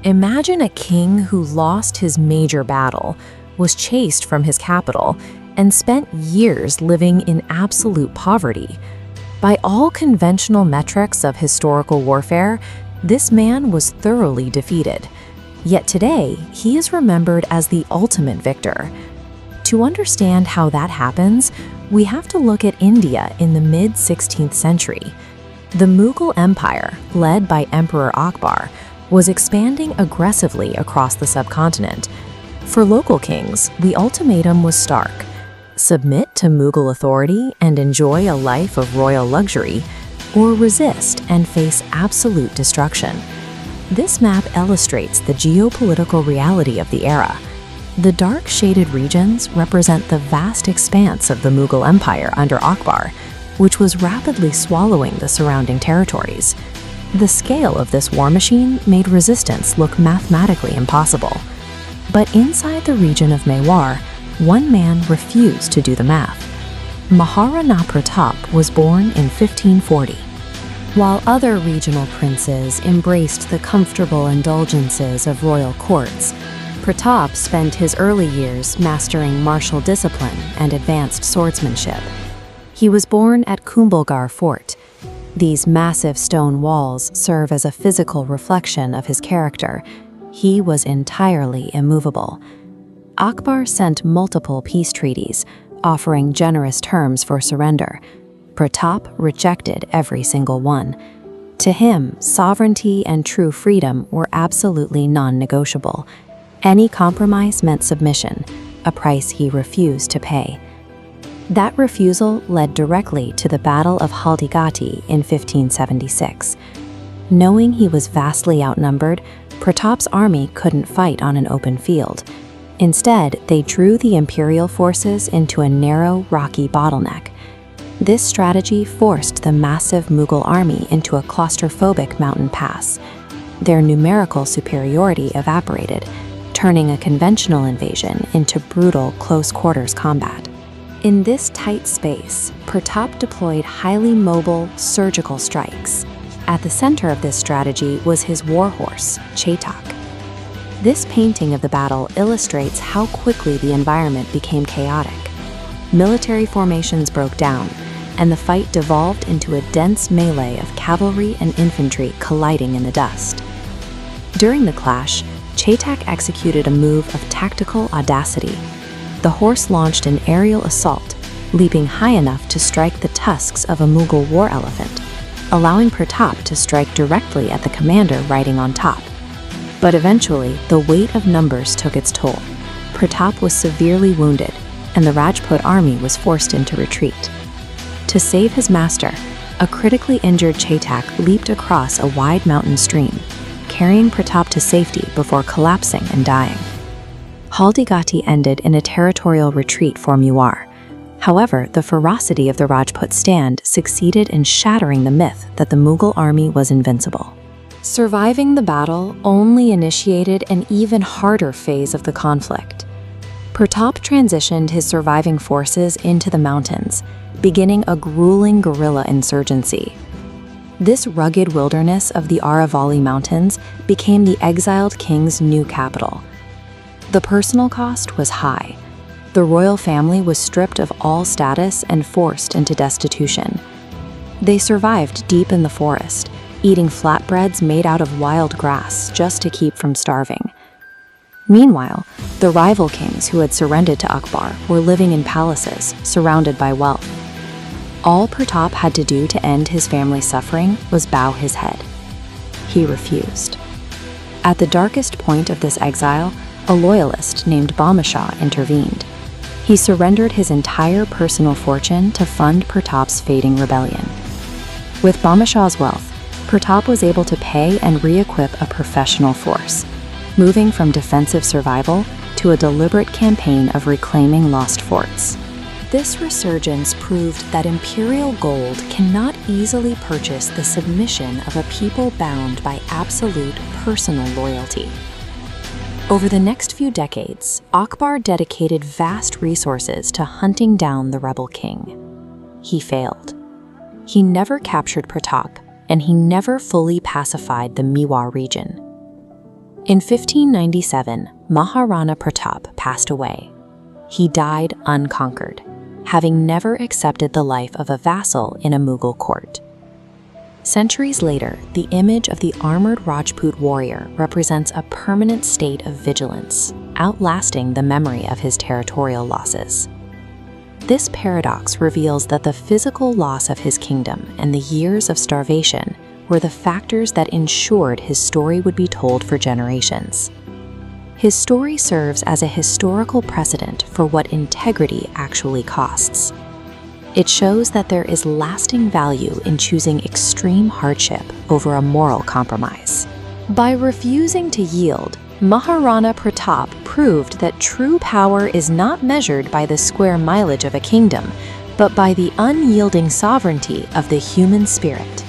Imagine a king who lost his major battle, was chased from his capital, and spent years living in absolute poverty. By all conventional metrics of historical warfare, this man was thoroughly defeated. Yet today, he is remembered as the ultimate victor. To understand how that happens, we have to look at India in the mid-16th century. The Mughal Empire, led by Emperor Akbar, was expanding aggressively across the subcontinent. For local kings, the ultimatum was stark: submit to Mughal authority and enjoy a life of royal luxury, or resist and face absolute destruction. This map illustrates the geopolitical reality of the era. The dark shaded regions represent the vast expanse of the Mughal Empire under Akbar, which was rapidly swallowing the surrounding territories. The scale of this war machine made resistance look mathematically impossible. But inside the region of Mewar, one man refused to do the math. Maharana Pratap was born in 1540. While other regional princes embraced the comfortable indulgences of royal courts, Pratap spent his early years mastering martial discipline and advanced swordsmanship. He was born at Kumbhalgarh Fort. These massive stone walls serve as a physical reflection of his character. He was entirely immovable. Akbar sent multiple peace treaties, offering generous terms for surrender. Pratap rejected every single one. To him, sovereignty and true freedom were absolutely non-negotiable. Any compromise meant submission, a price he refused to pay. That refusal led directly to the Battle of Haldighati in 1576. Knowing he was vastly outnumbered, Pratap's army couldn't fight on an open field. Instead, they drew the imperial forces into a narrow, rocky bottleneck. This strategy forced the massive Mughal army into a claustrophobic mountain pass. Their numerical superiority evaporated, turning a conventional invasion into brutal close-quarters combat. In this tight space, Pratap deployed highly mobile, surgical strikes. At the center of this strategy was his warhorse, Chetak. This painting of the battle illustrates how quickly the environment became chaotic. Military formations broke down, and the fight devolved into a dense melee of cavalry and infantry colliding in the dust. During the clash, Chetak executed a move of tactical audacity. The horse launched an aerial assault, leaping high enough to strike the tusks of a Mughal war elephant, allowing Pratap to strike directly at the commander riding on top. But eventually, the weight of numbers took its toll. Pratap was severely wounded, and the Rajput army was forced into retreat. To save his master, a critically injured Chetak leaped across a wide mountain stream, carrying Pratap to safety before collapsing and dying. Haldighati ended in a territorial retreat for Mewar. However, the ferocity of the Rajput stand succeeded in shattering the myth that the Mughal army was invincible. Surviving the battle only initiated an even harder phase of the conflict. Pratap transitioned his surviving forces into the mountains, beginning a grueling guerrilla insurgency. This rugged wilderness of the Aravalli Mountains became the exiled king's new capital. The personal cost was high. The royal family was stripped of all status and forced into destitution. They survived deep in the forest, eating flatbreads made out of wild grass just to keep from starving. Meanwhile, the rival kings who had surrendered to Akbar were living in palaces, surrounded by wealth. All Pratap had to do to end his family's suffering was bow his head. He refused. At the darkest point of this exile, a loyalist named Bamashah intervened. He surrendered his entire personal fortune to fund Pratap's fading rebellion. With Bamashah's wealth, Pratap was able to pay and re-equip a professional force, moving from defensive survival to a deliberate campaign of reclaiming lost forts. This resurgence proved that imperial gold cannot easily purchase the submission of a people bound by absolute personal loyalty. Over the next few decades, Akbar dedicated vast resources to hunting down the rebel king. He failed. He never captured Pratap, and he never fully pacified the Mewar region. In 1597, Maharana Pratap passed away. He died unconquered, having never accepted the life of a vassal in a Mughal court. Centuries later, the image of the armored Rajput warrior represents a permanent state of vigilance, outlasting the memory of his territorial losses. This paradox reveals that the physical loss of his kingdom and the years of starvation were the factors that ensured his story would be told for generations. His story serves as a historical precedent for what integrity actually costs. It shows that there is lasting value in choosing extreme hardship over a moral compromise. By refusing to yield, Maharana Pratap proved that true power is not measured by the square mileage of a kingdom, but by the unyielding sovereignty of the human spirit.